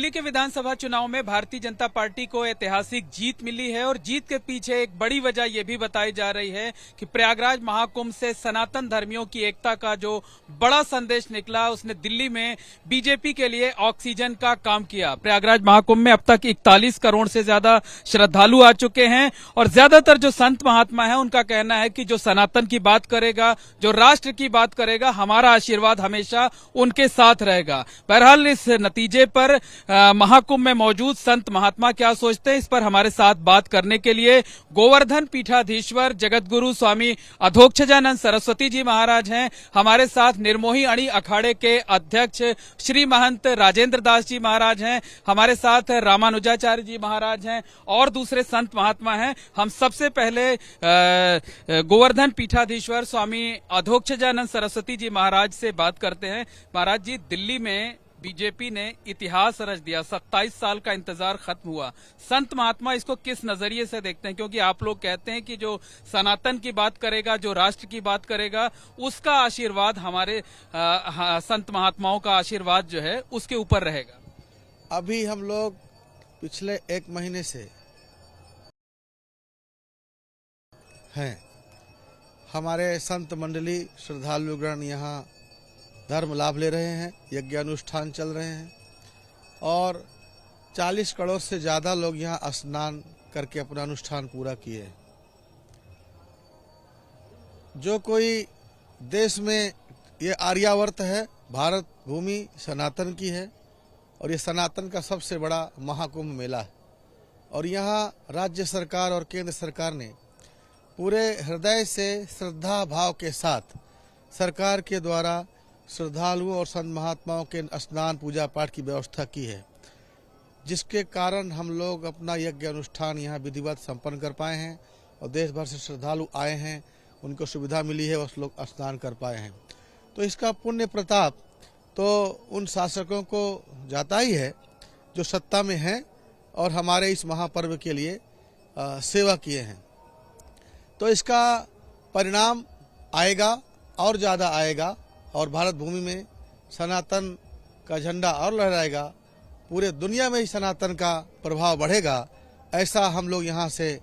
दिल्ली के विधानसभा चुनाव में भारतीय जनता पार्टी को ऐतिहासिक जीत मिली है और जीत के पीछे एक बड़ी वजह यह भी बताई जा रही है कि प्रयागराज महाकुंभ से सनातन धर्मियों की एकता का जो बड़ा संदेश निकला, उसने दिल्ली में बीजेपी के लिए ऑक्सीजन का काम किया। प्रयागराज महाकुंभ में अब तक 41 करोड़ से ज्यादा श्रद्धालु आ चुके हैं और ज्यादातर जो संत महात्मा है उनका कहना है कि जो सनातन की बात करेगा, जो राष्ट्र की बात करेगा, हमारा आशीर्वाद हमेशा उनके साथ रहेगा। बहरहाल इस नतीजे पर महाकुंभ में मौजूद संत महात्मा क्या सोचते हैं, इस पर हमारे साथ बात करने के लिए गोवर्धन पीठाधीश्वर जगतगुरु स्वामी अधोक्षजानंद सरस्वती जी महाराज हैं। हमारे साथ निर्मोही अणी अखाड़े के अध्यक्ष श्री महंत राजेंद्र दास जी महाराज हैं। हमारे साथ रामानुजाचार्य जी महाराज हैं और दूसरे संत महात्मा हैं। हम सबसे पहले गोवर्धन पीठाधीश्वर स्वामी अधोक्षजानंद सरस्वती जी महाराज से बात करते हैं। महाराज जी, दिल्ली में बीजेपी ने इतिहास रच दिया, 27 साल का इंतजार खत्म हुआ। संत महात्मा इसको किस नजरिए से देखते हैं? क्योंकि आप लोग कहते हैं कि जो सनातन की बात करेगा, जो राष्ट्र की बात करेगा, उसका आशीर्वाद हमारे संत महात्माओं का आशीर्वाद जो है उसके ऊपर रहेगा। अभी हम लोग पिछले 1 महीने से हैं, हमारे संत मंडली श्रद्धालुगण यहाँ धर्म लाभ ले रहे हैं, यज्ञ अनुष्ठान चल रहे हैं और 40 करोड़ से ज़्यादा लोग यहाँ स्नान करके अपना अनुष्ठान पूरा किए। जो कोई देश में ये आर्यावर्त है, भारत भूमि सनातन की है और ये सनातन का सबसे बड़ा महाकुंभ मेला है और यहाँ राज्य सरकार और केंद्र सरकार ने पूरे हृदय से श्रद्धा भाव के साथ सरकार के द्वारा श्रद्धालुओं और संत महात्माओं के स्नान पूजा पाठ की व्यवस्था की है, जिसके कारण हम लोग अपना यज्ञ अनुष्ठान यहाँ विधिवत संपन्न कर पाए हैं और देश भर से श्रद्धालु आए हैं, उनको सुविधा मिली है, उस लोग स्नान कर पाए हैं। तो इसका पुण्य प्रताप तो उन शासकों को जाता ही है जो सत्ता में हैं और हमारे इस महापर्व के लिए सेवा किए हैं। तो इसका परिणाम आएगा और ज़्यादा आएगा और भारत भूमि में सनातन का झंडा और लहराएगा, पूरे दुनिया में ही सनातन का प्रभाव बढ़ेगा। ऐसा हम लोग यहाँ से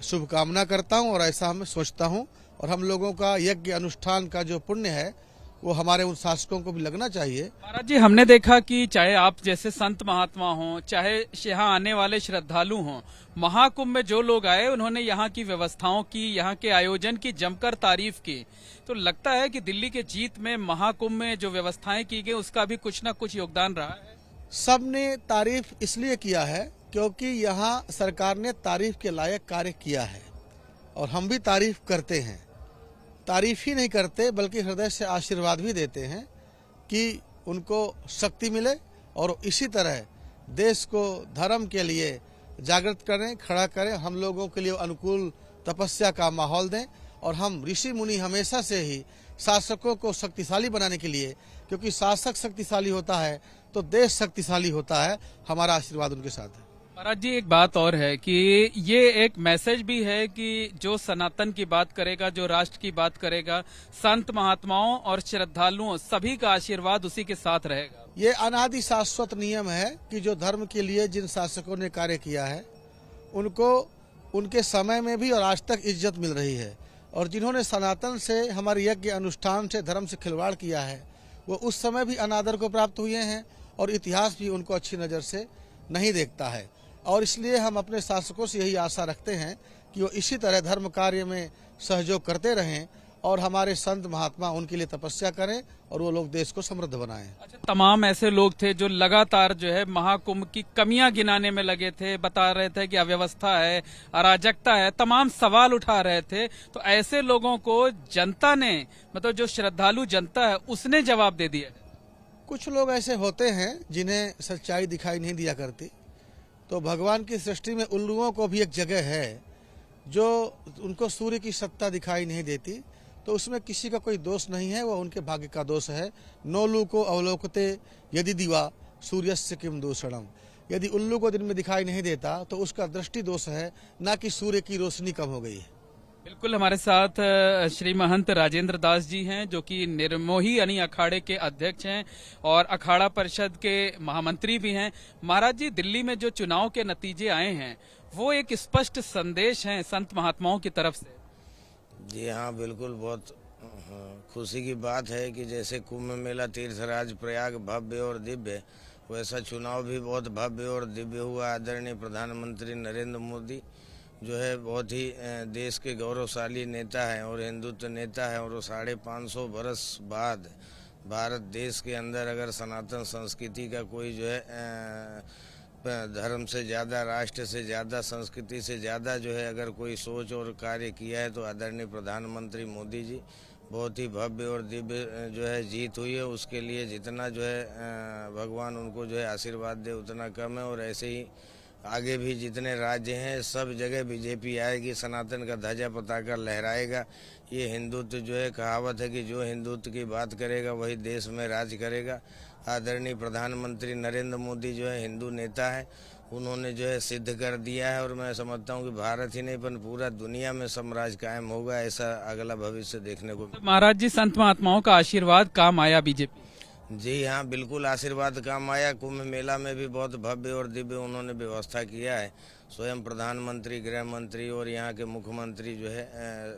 शुभकामना करता हूँ और ऐसा मैं सोचता हूँ और हम लोगों का यज्ञ अनुष्ठान का जो पुण्य है वो हमारे उन शासकों को भी लगना चाहिए। महाराज जी, हमने देखा कि चाहे आप जैसे संत महात्मा हों, चाहे यहाँ आने वाले श्रद्धालु हों, महाकुंभ में जो लोग आए उन्होंने यहाँ की व्यवस्थाओं की, यहाँ के आयोजन की जमकर तारीफ की। तो लगता है कि दिल्ली के जीत में महाकुंभ में जो व्यवस्थाएं की गई उसका भी कुछ न कुछ योगदान रहा है। सबने तारीफ इसलिए किया है क्योंकि यहाँ सरकार ने तारीफ के लायक कार्य किया है और हम भी तारीफ करते हैं। तारीफ ही नहीं करते बल्कि हृदय से आशीर्वाद भी देते हैं कि उनको शक्ति मिले और इसी तरह देश को धर्म के लिए जागृत करें, खड़ा करें, हम लोगों के लिए अनुकूल तपस्या का माहौल दें और हम ऋषि मुनि हमेशा से ही शासकों को शक्तिशाली बनाने के लिए, क्योंकि शासक शक्तिशाली होता है तो देश शक्तिशाली होता है, हमारा आशीर्वाद उनके साथ है। महाराज जी, एक बात और है कि ये एक मैसेज भी है कि जो सनातन की बात करेगा, जो राष्ट्र की बात करेगा, संत महात्माओं और श्रद्धालुओं सभी का आशीर्वाद उसी के साथ रहेगा। ये अनादि शाश्वत नियम है कि जो धर्म के लिए जिन शासकों ने कार्य किया है उनको उनके समय में भी और आज तक इज्जत मिल रही है और जिन्होंने सनातन से, हमारे यज्ञ अनुष्ठान से, धर्म से खिलवाड़ किया है वो उस समय भी अनादर को प्राप्त हुए हैं और इतिहास भी उनको अच्छी नज़र से नहीं देखता है। और इसलिए हम अपने शासकों से यही आशा रखते हैं कि वो इसी तरह धर्म कार्य में सहयोग करते रहें और हमारे संत महात्मा उनके लिए तपस्या करें और वो लोग देश को समृद्ध बनाएं। अच्छा, तमाम ऐसे लोग थे जो लगातार जो है महाकुंभ की कमियां गिनाने में लगे थे, बता रहे थे कि अव्यवस्था है, अराजकता है, तमाम सवाल उठा रहे थे। तो ऐसे लोगों को जनता ने, मतलब जो श्रद्धालु जनता है, उसने जवाब दे दिया। कुछ लोग ऐसे होते हैं जिन्हें सच्चाई दिखाई नहीं दिया करती, तो भगवान की सृष्टि में उल्लुओं को भी एक जगह है जो उनको सूर्य की सत्ता दिखाई नहीं देती, तो उसमें किसी का कोई दोष नहीं है, वो उनके भाग्य का दोष है। नोलू को अवलोकते यदि दिवा सूर्यस्य किम दूषणम, यदि उल्लू को दिन में दिखाई नहीं देता तो उसका दृष्टि दोष है, ना कि सूर्य की रोशनी कम हो गई है। बिल्कुल, हमारे साथ श्री महंत राजेंद्र दास जी हैं, जो कि निर्मोही यानी अखाड़े के अध्यक्ष हैं और अखाड़ा परिषद के महामंत्री भी हैं। महाराज जी, दिल्ली में जो चुनाव के नतीजे आए हैं वो एक स्पष्ट संदेश हैं संत महात्माओं की तरफ से। जी हाँ, बिल्कुल। बहुत खुशी की बात है कि जैसे कुंभ मेला तीर्थराज प्रयाग भव्य और दिव्य, वैसा चुनाव भी बहुत भव्य और दिव्य हुआ। आदरणीय प्रधानमंत्री नरेंद्र मोदी जो है बहुत ही देश के गौरवशाली नेता हैं और हिंदुत्व नेता है, और वो 550 बरस बाद भारत देश के अंदर अगर सनातन संस्कृति का कोई जो है धर्म से ज़्यादा, राष्ट्र से ज़्यादा, संस्कृति से ज़्यादा जो है अगर कोई सोच और कार्य किया है तो आदरणीय प्रधानमंत्री मोदी जी। बहुत ही भव्य और दिव्य जो है जीत हुई है। उसके लिए जितना जो है भगवान उनको जो है आशीर्वाद दे उतना कम है। और ऐसे ही आगे भी जितने राज्य हैं सब जगह बीजेपी आएगी, सनातन का ध्वजा पताका लहराएगा। ये हिंदुत्व जो है, कहावत है कि जो हिंदुत्व की बात करेगा वही देश में राज करेगा। आदरणीय प्रधानमंत्री नरेंद्र मोदी जो है हिंदू नेता है, उन्होंने जो है सिद्ध कर दिया है। और मैं समझता हूँ कि भारत ही नहीं पर पूरा दुनिया में साम्राज्य कायम होगा, ऐसा अगला भविष्य देखने को। महाराज जी, संत महात्माओं का आशीर्वाद काम आया बीजेपी? जी हाँ, बिल्कुल आशीर्वाद काम आया। कुंभ मेला में भी बहुत भव्य और दिव्य उन्होंने व्यवस्था किया है। स्वयं प्रधानमंत्री, गृह मंत्री और यहाँ के मुख्यमंत्री जो है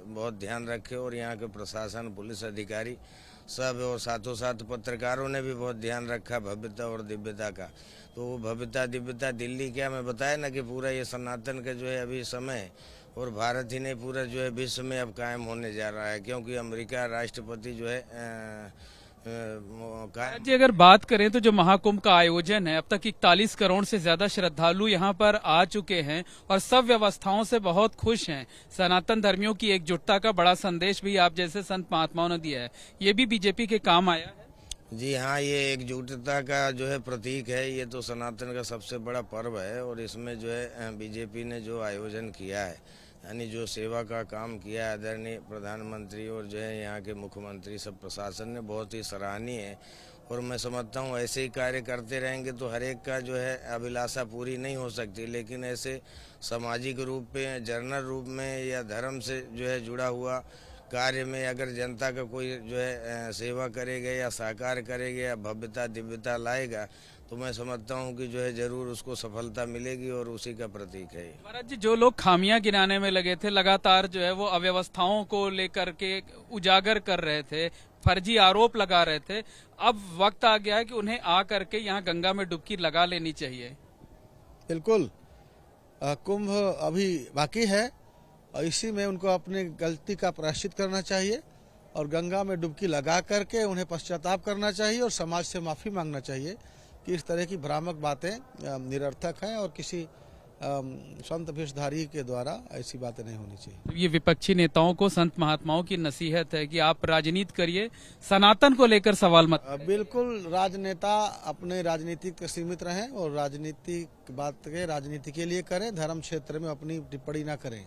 बहुत ध्यान रखे, और यहाँ के प्रशासन, पुलिस अधिकारी सब, और साथों साथ पत्रकारों ने भी बहुत ध्यान रखा भव्यता और दिव्यता का। तो वो भव्यता दिव्यता दिल्ली क्या, मैं बताया ना कि पूरा ये सनातन का जो है अभी समय, और भारत ही नहीं पूरा जो है विश्व में अब कायम होने जा रहा है, क्योंकि अमेरिका राष्ट्रपति जो है जी, अगर बात करें तो जो महाकुंभ का आयोजन है, अब तक 41 करोड़ से ज्यादा श्रद्धालु यहाँ पर आ चुके हैं और सब व्यवस्थाओं से बहुत खुश हैं। सनातन धर्मियों की एकजुटता का बड़ा संदेश भी आप जैसे संत महात्माओं ने दिया है, ये भी बीजेपी के काम आया है? जी हाँ, ये एकजुटता का जो है प्रतीक है। ये तो सनातन का सबसे बड़ा पर्व है, और इसमें जो है बीजेपी ने जो आयोजन किया है, यानी जो सेवा का काम किया है आदरणीय प्रधानमंत्री और जो है यहाँ के मुख्यमंत्री, सब प्रशासन ने, बहुत ही सराहनीय है। और मैं समझता हूँ ऐसे ही कार्य करते रहेंगे तो हर एक का जो है अभिलाषा पूरी नहीं हो सकती, लेकिन ऐसे सामाजिक रूप में, जर्नल रूप में या धर्म से जो है जुड़ा हुआ कार्य में अगर जनता का कोई जो है सेवा करेगा या साकार करेगा या भव्यता दिव्यता लाएगा, तो मैं समझता हूं कि जो है जरूर उसको सफलता मिलेगी, और उसी का प्रतीक है। महाराज जी, जो लोग खामियां गिनाने में लगे थे, लगातार जो है वो अव्यवस्थाओं को लेकर के उजागर कर रहे थे, फर्जी आरोप लगा रहे थे, अब वक्त आ गया है कि उन्हें आ करके यहाँ गंगा में डुबकी लगा लेनी चाहिए। बिल्कुल, कुंभ अभी बाकी है और इसी में उनको अपनी गलती का प्रायश्चित करना चाहिए और गंगा में डुबकी लगा करके उन्हें पश्चाताप करना चाहिए और समाज से माफ़ी मांगना चाहिए कि इस तरह की भ्रामक बातें निरर्थक हैं और किसी संत वेशधारी के द्वारा ऐसी बातें नहीं होनी चाहिए। ये विपक्षी नेताओं को संत महात्माओं की नसीहत है कि आप राजनीति करिए, सनातन को लेकर सवाल मत करिए। बिल्कुल, राजनेता अपने राजनीति तक सीमित रहें और राजनीति बात के राजनीति के लिए करें, धर्म क्षेत्र में अपनी टिप्पणी ना करें।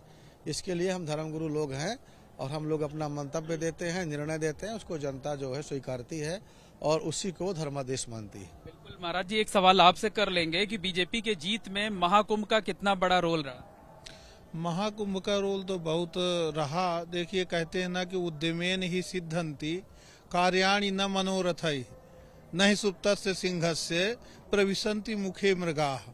इसके लिए हम धर्मगुरु लोग हैं और हम लोग अपना मंतव्य देते हैं, निर्णय देते हैं, उसको जनता जो है स्वीकारती है और उसी को धर्मादेश मानती है। बिल्कुल महाराज जी, एक सवाल आपसे कर लेंगे कि बीजेपी के जीत में महाकुंभ का कितना बड़ा रोल रहा? महाकुंभ का रोल तो बहुत रहा। देखिए, कहते हैं ना कि उद्यमेन ही सिद्धंति कार्याणि न मनोरथै न ही सुप्तस्य सिंहस्य प्रविशन्ति मुखे मृगाः।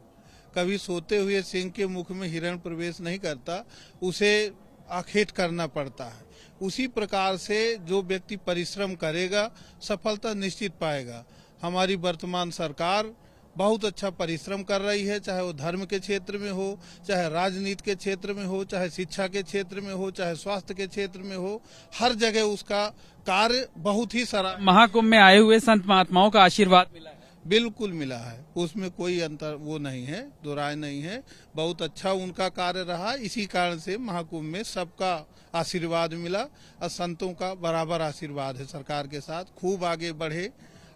कभी सोते हुए सिंह के मुख में हिरण प्रवेश नहीं करता, उसे आखेट करना पड़ता है। उसी प्रकार से जो व्यक्ति परिश्रम करेगा सफलता निश्चित पाएगा। हमारी वर्तमान सरकार बहुत अच्छा परिश्रम कर रही है, चाहे वो धर्म के क्षेत्र में हो, चाहे राजनीति के क्षेत्र में हो, चाहे शिक्षा के क्षेत्र में हो, चाहे स्वास्थ्य के क्षेत्र में हो, हर जगह उसका कार्य बहुत ही महाकुंभ में आए हुए संत महात्माओं का आशीर्वाद मिला है? बिल्कुल मिला है, उसमें कोई अंतर वो नहीं है, दो राय नहीं है। बहुत अच्छा उनका कार्य रहा, इसी कारण से महाकुंभ में सबका आशीर्वाद मिला और संतों का बराबर आशीर्वाद है सरकार के साथ। खूब आगे बढ़े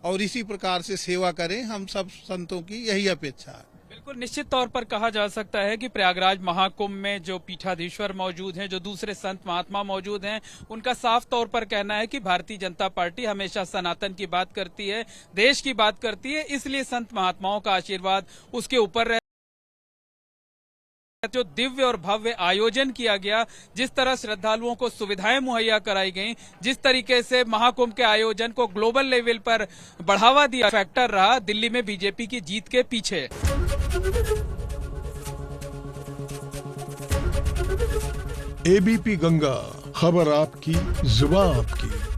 और इसी प्रकार से सेवा करें, हम सब संतों की यही अपेक्षा है। बिल्कुल, निश्चित तौर पर कहा जा सकता है कि प्रयागराज महाकुंभ में जो पीठाधीश्वर मौजूद हैं, जो दूसरे संत महात्मा मौजूद हैं, उनका साफ तौर पर कहना है कि भारतीय जनता पार्टी हमेशा सनातन की बात करती है, देश की बात करती है, इसलिए संत महात्माओं का आशीर्वाद उसके ऊपर जो दिव्य और भव्य आयोजन किया गया, जिस तरह श्रद्धालुओं को सुविधाएं मुहैया कराई गई, जिस तरीके से महाकुंभ के आयोजन को ग्लोबल लेवल पर बढ़ावा दिया, फैक्टर रहा दिल्ली में बीजेपी की जीत के पीछे। एबीपी गंगा, खबर आपकी, जुबान आपकी।